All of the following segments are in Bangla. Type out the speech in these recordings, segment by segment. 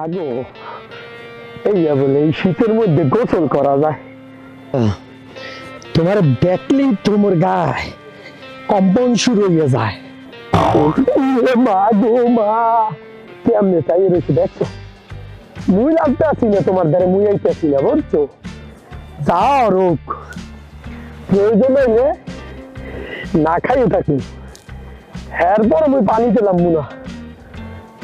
মাগো এই বলে এই শীতের মধ্যে গোসল করা যায়? তোমার দেখলেই তোমার গায়ে কম্পন শুরু হয়ে যায়। মা গো মা, কেমনে তাই রয়েছে দেখছো? মুই লাগতে আছি না তোমার দ্বারে, মুই আইতেছি না বুঝছো? যাও রোগ প্রয়োজন হইলে না খাইও থাকি, এরপর মুই পানি পেলাম না।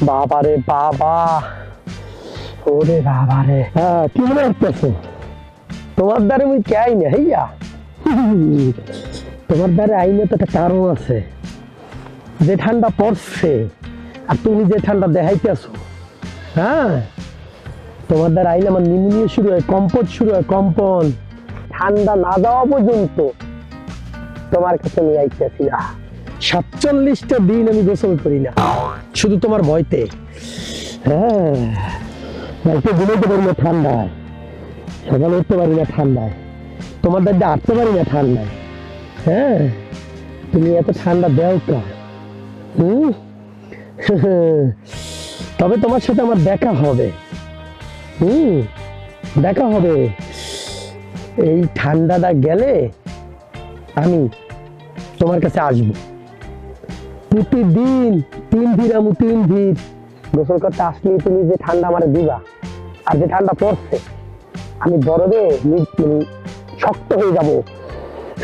বাবারে বাবা, ওরে বাবারে, হ্যাঁ কি মনে হচ্ছে? তোমার দ্বারে মুই কে আইনে হইয়া? তোমার দ্বারে আইনে তো একটা কারণ আছে। যে ঠান্ডা পড়ছে আর তুমি যে ঠান্ডা দেখাইতেছো, হ্যাঁ তোমার দ্বারা আইলে আমার নিউমোনিয়া শুরু হয়, কম্পন শুরু হয়, কম্পন। ঠান্ডা না যাওয়া পর্যন্ত তোমার কাছে নিয়ে আইতেছি না। 47টা দিন আমি গোসল করি না শুধু তোমার ভয়তে। হ্যাঁ ঘুমাইতে পারি না ঠান্ডায়, সকালে উঠতে পারি না ঠান্ডায়, তোমার দাদা আটতে পারি না ঠান্ডায়। হ্যাঁ তুমি এত ঠান্ডা দেও কা? তবে তোমার সাথে আমার দেখা হবে, দেখা হবে। এই ঠান্ডাটা গেলে আমি তোমার কাছে আসবো প্রতিদিন। 3 ভিড় আমি 3 ভিড় গোসল করতে আসলে তুমি যে ঠান্ডা আমার দিবা, আর যে ঠান্ডা পড়ছে আমি বরফে শক্ত হয়ে যাব,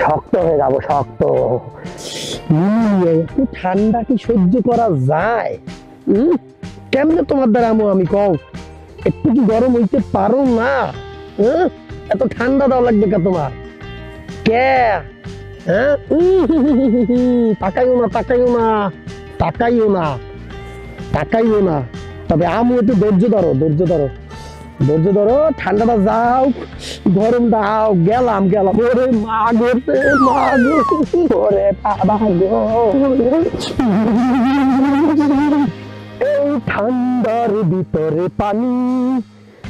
শক্ত হয়ে যাব, শক্ত। ঠান্ডা কি সহ্য করা যায়? কেমনে তোমার দ্বারা আমি কও? একটু কি গরম হইতে পারো না? এত ঠান্ডা দাও লাগবে কে তোমার? কে? তাকাইও না, তাকাইও না, তাকাইও না, তাকাইও না। তবে আমু একটু ধৈর্য ধরো, ধৈর্য ধরো, ধৈর্য ধরো। ঠান্ডাটা যাও, গরম দাও, গেলাম গেলাম। ওরে মা গো, মা গো, ওরে বাবা গো। এই ঠান্ডার ভিতরে পানি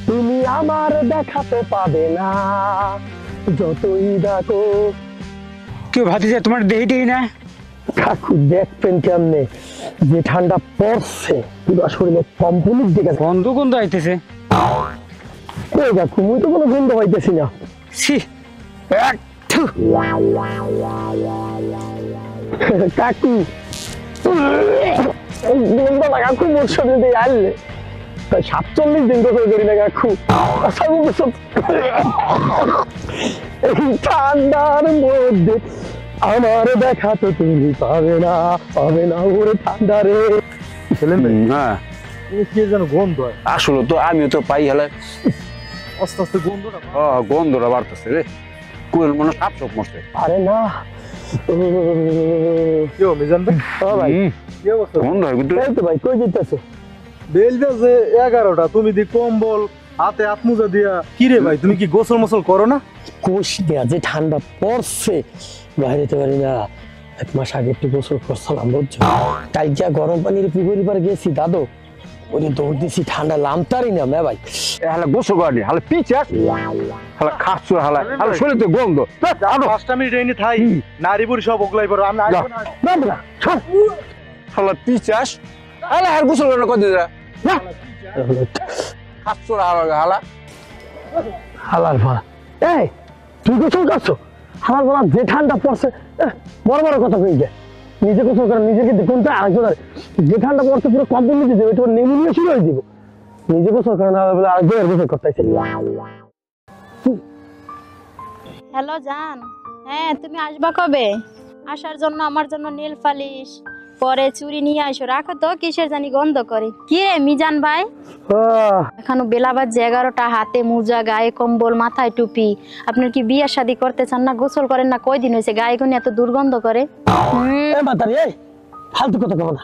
তুমি আমার দেখাতে পাবে না, যতই ডাকো। কেউ ভাতিজা তোমার দেহি না? কাকু দেখবেন কেমনে যে ঠান্ডা পড়ছে, পুরো শরীরে কম্পনের দিকে গন্ধ গন্ধ আইতেছে। কই কাকু, মুই তো কোনো গন্ধ পাইতেছি না। ছি, কাকু গন্ধ না কাকু, মোর শরীরে আনলে 47 দিন গোসল করি না কাকু। এই ঠান্ডার মধ্যে আমার দেখা তো তুমি পাবে না, পাবে না। ওরে ঠান্ডা রে। হ্যাঁ কে যেন গন্ধ হয়, আসলে তো আমিও তো পাই হলে আস্তে আস্তে গন্ধটা গন্ধটা বাড়তেছে রে। কোয়েল মনে সাপ চোখ মরছে। আরে না, কেউ মিজান ভাই, ভাই কি অবস্থা? গন্ধ হয় কিন্তু। এই তো ভাই কই যেতেছো? বেল বাজে 11টা, তুমি দি কম্বল হাতে হাত মোজা দিয়া। কি রে ভাই, তুমি কি গোসল মোসল করো না? কোষ দেয়া যে ঠান্ডা পড়ছে, বাইরে যেতে পারি না। 1 মাস আগে একটু গোসল করছিলাম বুঝছো, কালকে গরম পানির পুকুরি পার গেছি দাদু, ওরে দৌড় দিছি, ঠান্ডা লামতারি না মে ভাই। হালা গোসল করেনি, হালা পিচাস, হালা খাচ্ছ, হালা হালা শরীরে তো গন্ধ। 5টা মিনিট এনে থাই, নারী বুড়ি সব ওগলাই পড়ো। আমি আসবো না। না না ছাড়। হালা পিচাস, হালা আর গোসল করে কত দিরা খাচ্ছ, হালা হালা হালার ভাড়া। এই তুই গোসল করছো? হালার ভাড়া যে ঠান্ডা পড়ছে, বড় বড় কথা কই যায়। নিজে গোসল করে নিজেকে দেখুন তো আগে যে ঠান্ডা পড়ছে পুরো কম্পন নিতে যাবে, তোমার নিউমোনিয়া শুরু হয়ে দিব। নিজে গোসল করে না বলে আর গোসল করতেছে। হ্যালো জান, হ্যাঁ তুমি আসবা কবে? আসার জন্য আমার জন্য নীল পালিশ পরে চুড়ি নিয়ে আসো, রাখো তো, কিসের জানি গন্ধ করে। কি রে মিজান ভাই, এখনো বেলা বাজে 11টা, হাতে মোজা, গায়ে কম্বল, মাথায় টুপি। আপনার কি বিয়ে শাদী করতে চান না? গোসল করেন না? কয়দিন হয়েছে গায়ে গুনে এত দুর্গন্ধ করে? ফালতু কথা কব না।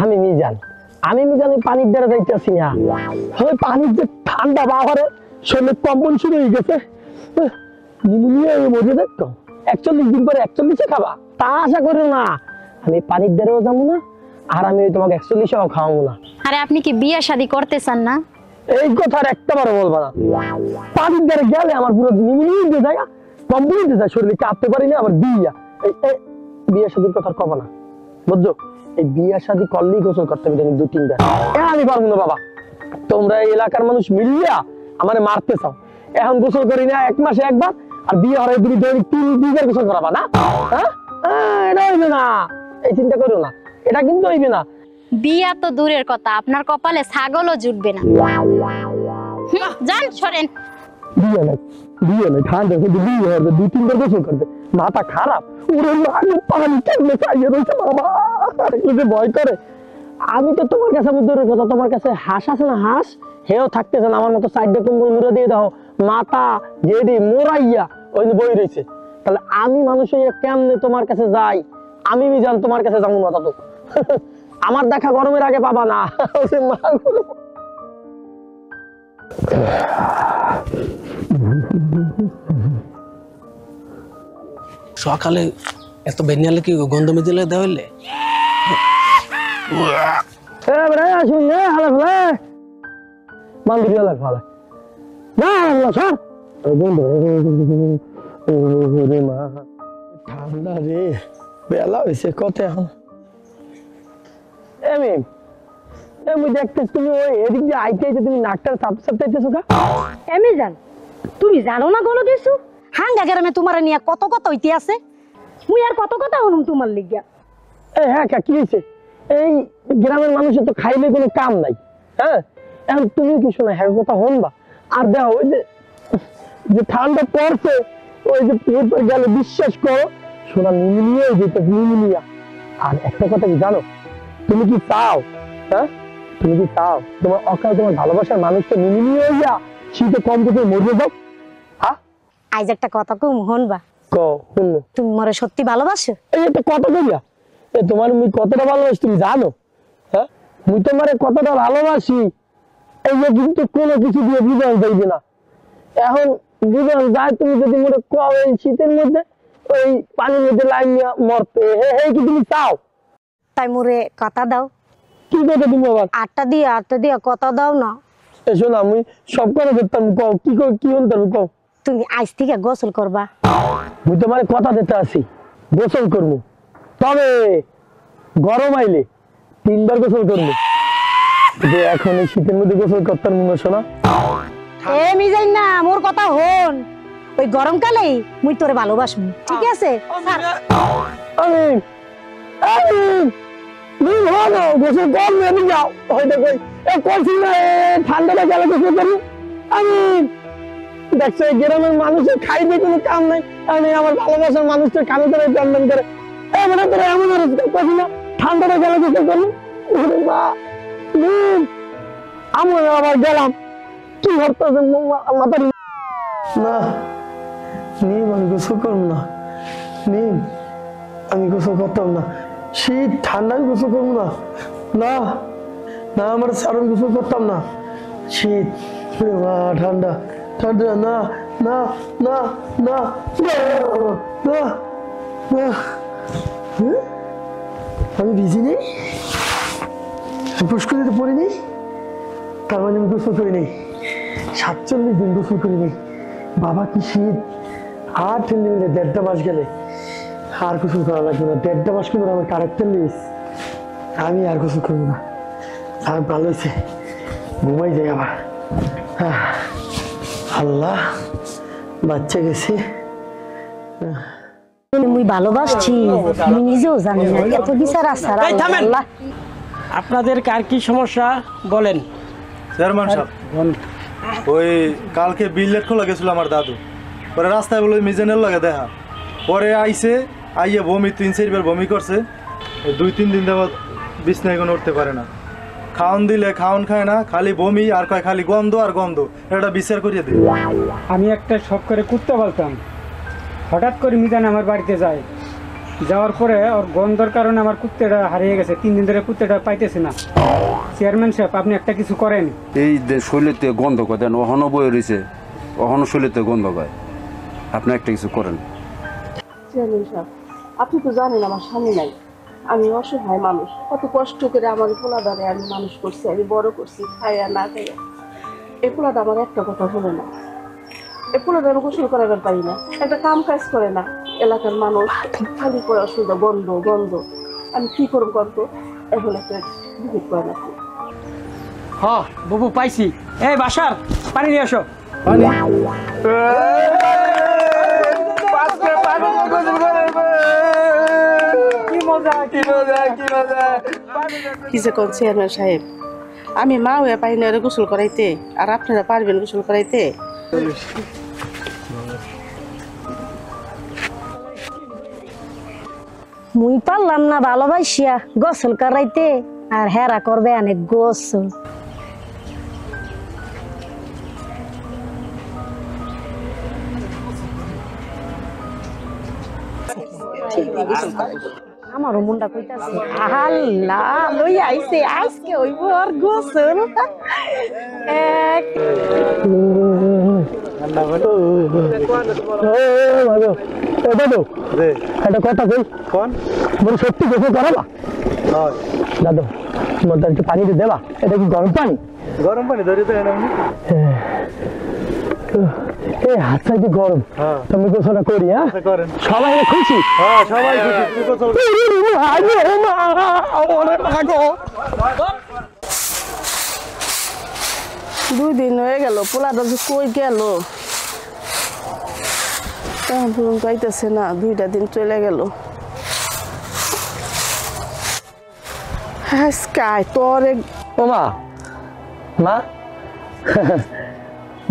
আমি মিজান, আমি মিজান পানির দ্বারা যাইতেছি না। ওই পানির যে ঠান্ডা বাহারে শরীরে কম্পন শুরু হয়ে গেছে, নিউমোনিয়া মরে দেখতো। 41 দিন পরে 41 খাবা তা আশা করো না। আমি পানির দ্বারাও যাবো না, আর আমি তোমাকে 41ও খাওয়াবো না। আরে আপনি কি বিয়ে শাদী করতে চান না? এই কথা আর একটাবারও বলবা না। পানির দ্বারা গেলে আমার পুরো নিউমোনিয়া দিয়ে যায়, কম্পন দিয়ে যায়, শরীরে কাঁপতে পারি না। আবার বিয়ে শাদীর কথা কব না বুঝছো? এই বিয়ে শাদী করলেই গোসল করতে হবে 2-3 বার। আমি পারবো না বাবা, তোমরা এই এলাকার মানুষ মিলিয়া আমারে মারতে চাও। এখন গোসল করি না 1 মাসে একবার, আর বিয়ে হওয়ার তুমি দৈনিক 3-2 গোসল করাবা না? হ্যাঁ, এটা হইবে না, এই চিন্তা করো না, এটা কিন্তু হইবে না। বিয়া তো দূরের কথা, আপনার কপালে ছাগলও জুটবে না। যান সরেন। বিয়ে নাই ঠান্ডা কিন্তু বিয়ে হবে 2-3 বার গোসল করবে, মাথা খারাপ। ওরে মাগো, পানি কেমনে চাইয়ে রয়েছে বাবা, এগুলো যে ভয় করে। আমি তো তোমার কাছে দূরের কথা, তোমার কাছে হাঁস আছে না, হাঁস হেও থাকতেছে না আমার মতো, সাইডে কম্বল মুড়ে দিয়ে দাও, মাথা গেড়ি মোরাইয়া ওই বই রয়েছে। তাহলে আমি মানুষ কেমনে তোমার কাছে যাই? আমি জান তোমার কাছে যাবো না তো। আমার দেখা গরমের আগে পাবা না। সকালে এত বেনিয়ালে কি গন্ধ মেদিলে দেওয়া হইলে? ঠান্ডা রে, বেলা হয়েছে কত এখন। দেখতেছ তুমি ওই এদিক দিয়ে আইতে তুমি নাকটার চাপ চাপতেছো কা? এমনি জান, তুমি জানো না কোনো কিছু? হাঙ্গা গ্রামে তোমার নিয়ে কত কথা হইতে আছে, মুই আর কত কথা হনুম তোমার লিগা। হ্যাঁ কি হয়েছে? এই গ্রামের মানুষের তো খাইলে কোনো কাম নাই। হ্যাঁ, এখন তুমি কি শোনা হ্যাঁ কথা হনবা। আর দেখো ওই যে ঠান্ডা পড়ছে, ওই যে পেপার গেলে বিশ্বাস করো শোনা নিউমোনিয়া যেতে নিউমোনিয়া। আর একটা কথা কি জানো, তুমি কি চাও? হ্যাঁ, তুমি কি চাও তোমার অকাল তোমার ভালোবাসার মানুষকে নিউমোনিয়া হইয়া শীতে কম্পিউটার মরে যাও? হ্যাঁ, আজ একটা কথা কম হনবা। শুনো, তুমি মরে সত্যি ভালোবাসো? এই একটা কথা কইয়া, তোমার মুই কতটা ভালোবাসি তুমি জানো? হ্যাঁ, মুই তোমার কতটা ভালোবাসি এই যে কিন্তু কোনো কিছু দিয়ে বুঝানো যাইবে না। এখন বুঝানো যায় তুমি যদি মনে কও এই শীতের মধ্যে ওই পানির মধ্যে লাইন নিয়ে মরতে, হ্যাঁ কি তুমি চাও? তাই মোরে কথা দাও। কি কথা তুমি আবার? আটটা দিয়া কথা দাও না। শোনো, আমি সব কথা করতাম, কও কি হল তুমি কও। তুমি আজ থেকে গোসল করবা। মুই তোমার কথা দিতে আসি, গোসল করবো, তবে গরম আইলে 3 বার গোসল করবো। যে এখন এই শীতের মধ্যে গোসল করতাম মনে শোনা। এমনি যাই না, মোর কথা হন। ওই গরমকালেই মুই তোরে ভালোবাসবো, ঠিক আছে? গোসল করবো, আমি যাও হয়তো করছি না ঠান্ডাটা গেলে গোসল করবো। আমি দেখছো গ্রামের মানুষের খাইবে কোনো কাম নাই, আমি আমার ভালোবাসার মানুষের কানে ধরে টান করে এমন করে এমন করছি না ঠান্ডাটা গেলে গোসল করবো। আমি আবার গেলাম কি ভাবতেছে মাথার না নিম, আমি গোসল করবো না নিম, আমি গোসল করতাম না। শীত ঠান্ডায় গোসল করবো না, না না আমার সারণ গোসল করতাম না। শীত ঠান্ডা ঠান্ডা, না না না না না না, আমি ভিজি নেই, পুষ্করিতে পড়ি নেই, তার মানে আমি গোসল করি নেই। 47 দিন গোসল করি নেই। বাবা কি শীত! আর ঠেলে মিলে 1.5 মাস গেলে আর গোসল করা লাগবে না। 1.5 মাস কিন্তু আমার ক্যারেক্টার লিস, আমি আর গোসল করবো না। আর ভালো হয়েছে, ঘুমাই যাই আবার। আল্লাহ, বাচ্চা গেছে। মুই ভালোবাসছি, আমি নিজেও জানি না, এত বিচার আছে। আল্লাহ, আপনাদের কার কি সমস্যা বলেন। চেয়ারম্যান সাহেব, ওই কালকে বিল খোলা গেছিল আমার দাদু, পরে রাস্তায় বলে মিজানের লাগে দেখা, পরে আইসে আইয়ে বমি 3-4 বার বমি করছে। 2-3 দিন যাবত বিছনায় কোনো উঠতে পারে না। খাওন দিলে খাওন খায় না, খালি বমি আর কয় খালি গন্ধ আর গন্ধ। এটা বিচার করিয়ে দিই। আমি একটা শখ করে কুত্তা বলতাম, হঠাৎ করে মিজান আমার বাড়িতে যায়, যাওয়ার পরে ওর গন্ধর কারণে আমার কুত্তাটা হারিয়ে গেছে। 3 দিন ধরে কুত্তাটা পাইতেছে না। চেয়ারম্যান সাহেব, আপনি একটা কিছু করেন। এই শৈলীতে গন্ধ কয় দেন, অহনো বয়ে রয়েছে, অহনো শৈলীতে গন্ধ কয়, আপনি একটা কিছু করেন। চেয়ারম্যান সাহেব, আপনি তো জানেন আমার স্বামী নাই, আমি অসহায় মানুষ, কত কষ্ট করে আমার পোলাদারে আমি মানুষ করছি, আমি বড় করছি খাইয়া না খাইয়া। এই পোলাটা আমার একটা কথা বলে না, এই পোলাটা আমি গোসল করাবার পারি না, একটা কাম কাজ করে না। এলাকার মানুষ খালি করে অসুবিধা, গন্ধ গন্ধ। আমি কি করবো গন্ধ? এখন একটা বিহিত করে না। হ্যাঁ বাবু পাইছি। এই বাসার পানি নিয়ে আসো। পানি কি মজা কি মজা কি মজা। কি যে কোন চেয়ারম্যান সাহেব, আমি মা হয়ে পারি না ওরে গোসল করাইতে, আর আপনারা পারবেন গোসল করাইতে? মুই পারলাম না ভালোবাসিয়া গোসল করাইতে, আর হেরা করবে অনেক গোসল। আমারও মনটা কইতাছে আল্লাহ লই আইছে আজকে হইব আর গোসল। এক একটা কথা কই, কোন বলে সত্যি গোসল করাবা? হয় দাদু তোমার একটু পানি দিয়ে দেবা? এটা কি গরম পানি? গরম পানি ধরে দেন আপনি? এই হাত সাইডে গরম, হ্যাঁ তুমি গোসলটা করি। হ্যাঁ করেন। সবাই খুশি? হ্যাঁ সবাই খুশি। তুই গোসল দুই দিন হয়ে গেল, পোলাটা যে কই গেল তেমন পর্যন্ত আইতেছে না, 2টা দিন চলে গেল। হ্যাঁ স্কাই তোর ও মা, মা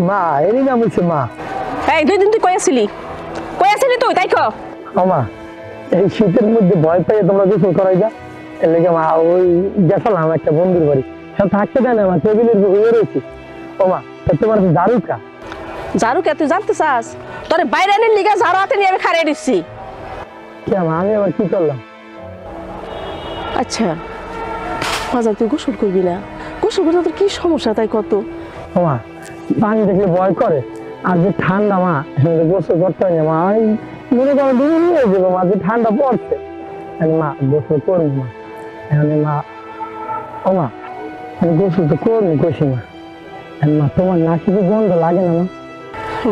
মা এরই নাম হচ্ছে মা। এই 2 দিন তুই কই আসিলি তুই তাই কো? ও মা, এই শীতের মধ্যে ভয় পেয়ে তোমরা গোসল করাই যা, এর লেগে মা ওই গেছিলাম একটা বন্ধুর বাড়ি, সব থাকতে দেয় না, আমার টেবিলের হয়ে রয়েছি। ও মা, তোমার দারুকা ঝাড়ু কে তুই জানতে চাস? তোর বাইরে এনে লিগা ঝাড়ু হাতে নিয়ে আমি খাড়িয়ে দিচ্ছি। কেমন আমি আবার কি করলাম? আচ্ছা বাজার তুই গোসল করবি না? গোসল করতে তোর কি সমস্যা তাই কত? ও মা, পানি দেখলে ভয় করে, আর যে ঠান্ডা মা, গোসল করতে হয় না মা, আমি মনে করো ডুবে নিয়ে যাবো মা, যে ঠান্ডা পড়ছে। মা গোসল করবো মা, এখানে মা। ও মা, আমি গোসল তো করবো কষি মা। মা তোমার নাকি কি গন্ধ লাগে না মা?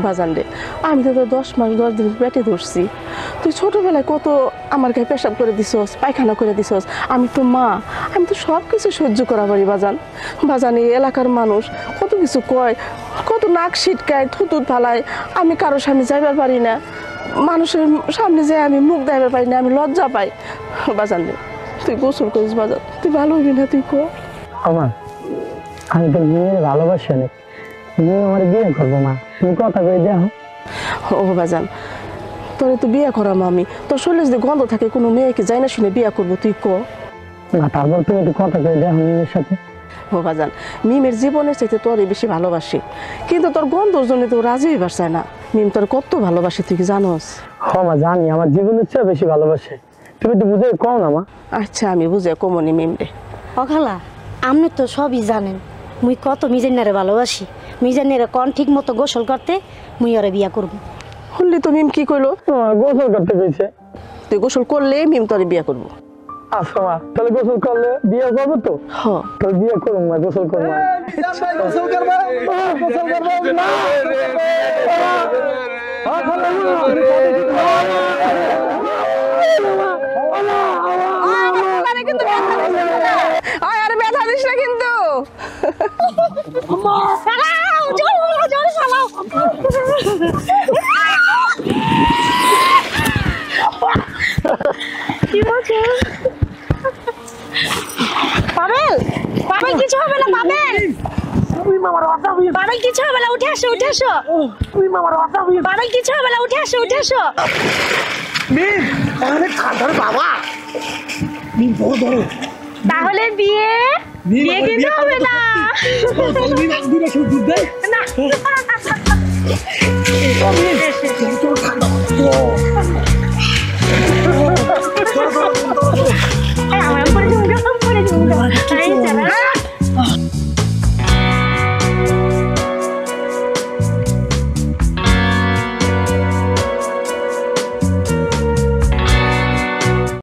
বাজান রে, আমি তো 10 মাস 10 দিন পেটে ধরছি। তুই ছোটবেলায় কত আমার গায়ে পেশাব করে দিছস, পায়খানা করে দিছস। আমি তো মা, আমি তো সব কিছু সহ্য করা পারি বাজান। বাজান এই এলাকার মানুষ কত কিছু কয়, কত নাক ছিটকায়, থুতুত ফালায়। আমি কারো সামনে যাইবার পারি না, মানুষের সামনে যাই আমি মুখ দেখাবার পারি না, আমি লজ্জা পাই। বাজান রে তুই গোসল করিস বাজান, তুই ভালো হবি না? তুই কর। আমার আমি তো মেয়ের ভালোবাসি অনেক, মেয়ে আমার বিয়ে করবো মা, তুমি কথা কই দেখো। ও বাজান, তোরে তো বিয়ে করাম আমি, তোর শরীরে যদি গন্ধ থাকে কোনো মেয়েকে যাই না শুনে বিয়ে করবো, তুই ক না। তারপর তুমি একটু কথা কই দেখো মেয়ের সাথে। ও বাজান, মিমের জীবনের চাইতে তোরই বেশি ভালোবাসি, কিন্তু তোর গন্ধর জন্য তো রাজি হইবার চায় না। মিম তোর কত ভালোবাসে তুই কি জানোস? হ মা জানি, আমার জীবনের চেয়ে বেশি ভালোবাসে। তুমি তো বুঝে কও না মা। আচ্ছা আমি বুঝে কমনি মিম রে। অখালা আপনি তো সবই জানেন মুই কত মিজান্নারে ভালোবাসি। মিজান্নারে কোন ঠিক মতো গোসল করতে মুই ওরে বিয়া করব। শুনলি তো মিম কি কইলো? গোসল করতে কইছে। তুই গোসল করলে মিম তোরে বিয়া করবো। আচ্ছা মা, তাহলে গোসল করলে বিয়ে করবো তো? হ তাহলে বিয়ে করুন মা, গোসল করবো। গোসল করবা? গোসল করবা না? ব্যথা দিস না কিন্তু। পাবেল, পাবেল কিছু হবে না। পাবেল, পাবেল কিছু হবে না, উঠে আসো, উঠে আসো। পাবেল কিছু হবে না, উঠে আসো, উঠে আসো। তাহলে বিয়ে বিয়ে কিন্তু হবে না। না